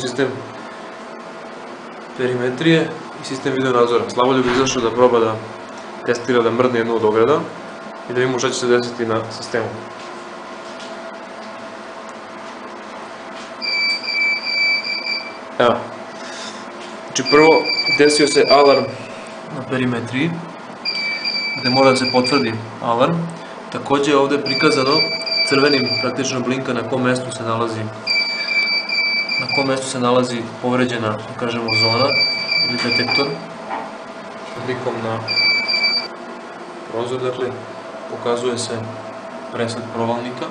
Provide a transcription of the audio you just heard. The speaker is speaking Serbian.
Sistem perimetrije i sistem video nadzora. Slavoljub je izašao da proba da testira da mrdne jednu od ograda i da vidimo šta će se desiti na sistemu. Evo. Znači prvo desio se alarm na perimetriji gde mora da se potvrdi alarm. Takođe je ovde prikazano crvenim praktično blinka na kom mestu se nalazi povređena, da kažemo, zona ili detektor. Klikom na prozor, dakle, pokazuje se presled provalnika.